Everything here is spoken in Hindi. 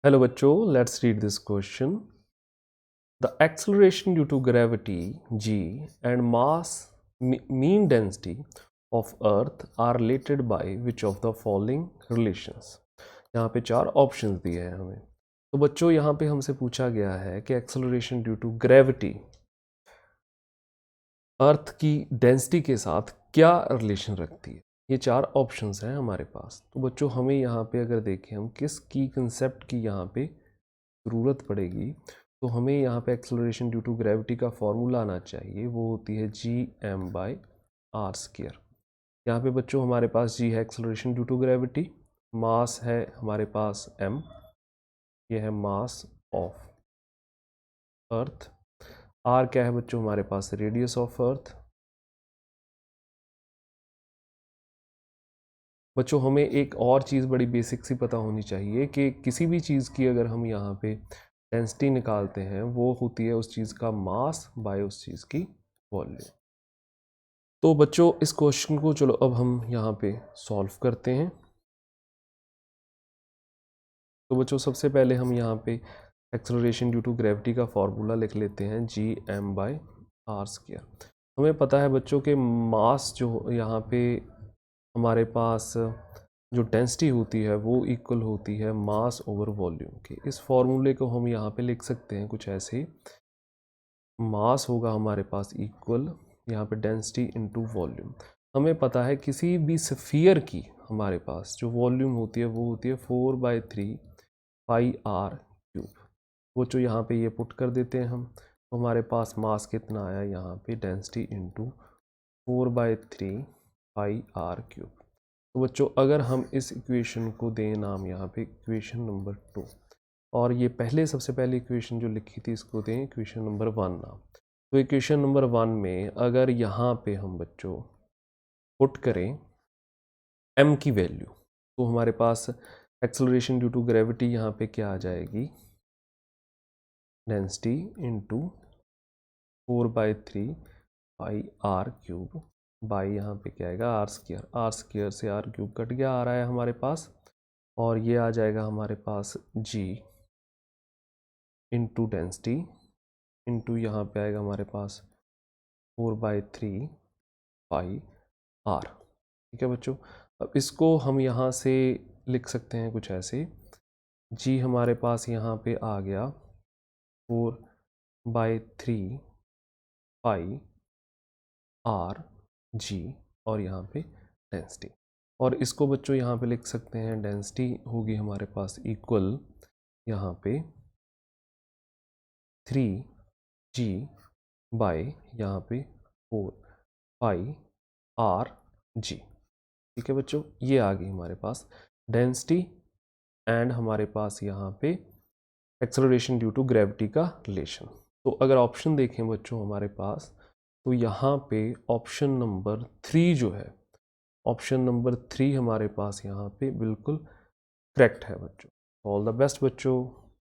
Hello बच्चों, let's read this question. The acceleration due to gravity g and mass mean density of earth are related by which of the following relations? यहाँ पे चार ऑप्शंस दिए हैं हमें। तो बच्चों यहाँ पे हमसे पूछा गया है कि एक्सेलरेशन ड्यू टू ग्रेविटी अर्थ की डेंसिटी के साथ क्या रिलेशन रखती है। ये चार ऑप्शंस हैं हमारे पास। तो बच्चों हमें यहाँ पे अगर देखें हम किस की कंसेप्ट की यहाँ पे ज़रूरत पड़ेगी, तो हमें यहाँ पे एक्सेलरेशन ड्यू टू ग्रेविटी का फॉर्मूला आना चाहिए। वो होती है g/m/r²। यहाँ पे बच्चों हमारे पास g है एक्सेलरेशन ड्यू टू ग्रेविटी, मास है हमारे पास m, ये है मास ऑफ अर्थ। r क्या है बच्चों हमारे पास रेडियस ऑफ अर्थ। बच्चों हमें एक और चीज़ बड़ी बेसिक सी पता होनी चाहिए कि किसी भी चीज़ की अगर हम यहाँ पे डेंसिटी निकालते हैं वो होती है उस चीज़ का मास बाय उस चीज़ की वॉल्यूम। तो बच्चों इस क्वेश्चन को चलो अब हम यहाँ पे सॉल्व करते हैं। तो बच्चों सबसे पहले हम यहाँ पे एक्सेलरेशन ड्यू टू ग्रेविटी का फॉर्मूला लिख लेते हैं g/m/r²। हमें पता है बच्चों के मास जो यहाँ पे हमारे पास जो डेंसिटी होती है वो इक्वल होती है मास ओवर वॉल्यूम के। इस फॉर्मूले को हम यहाँ पे लिख सकते हैं कुछ ऐसे, मास होगा हमारे पास इक्वल यहाँ पे डेंसिटी इनटू वॉल्यूम। हमें पता है किसी भी स्फीयर की हमारे पास जो वॉल्यूम होती है वो होती है 4/3 पाई r क्यूब। वो जो यहाँ पे ये पुट कर देते हैं हम, तो हमारे पास मास कितना आया यहाँ पे डेंसिटी इनटू 4/3 पाई r क्यूब। तो बच्चों अगर हम इस इक्वेशन को दें नाम यहाँ पे इक्वेशन नंबर 2, और ये पहले सबसे पहले इक्वेशन जो लिखी थी इसको दें इक्वेशन नंबर 1 नाम। तो इक्वेशन नंबर 1 में अगर यहाँ पे हम बच्चों पुट करें m की वैल्यू, तो हमारे पास एक्सेलरेशन ड्यू टू ग्रेविटी यहाँ पे क्या आ जाएगी, density into 4/3 pi r cube by यहाँ पे क्या आएगा r² से r क्यूब कट गया, आ रहा है हमारे पास, और ये आ जाएगा हमारे पास g इनटू डेंसिटी इनटू यहाँ पे आएगा हमारे पास 4/3 पाई r। ठीक है बच्चों, अब इसको हम यहाँ से लिख सकते हैं कुछ ऐसे, g हमारे पास यहाँ पे आ गया 4/3 पाई r g, और यहाँ पे डेंसिटी, और इसको बच्चों यहाँ पे लिख सकते हैं डेंसिटी होगी हमारे पास इक्वल यहाँ पे 3g बाय यहाँ पे 4 पाई r g। ठीक है बच्चों, ये आ गई हमारे पास डेंसिटी एंड हमारे पास यहाँ पे एक्सेलरेशन ड्यू टू ग्रेविटी का रिलेशन। तो अगर ऑप्शन देखें बच्चों हमारे पास, तो यहाँ पे ऑप्शन नंबर 3 जो है, ऑप्शन नंबर 3 हमारे पास यहाँ पे बिल्कुल करेक्ट है बच्चों। ऑल द बेस्ट बच्चों।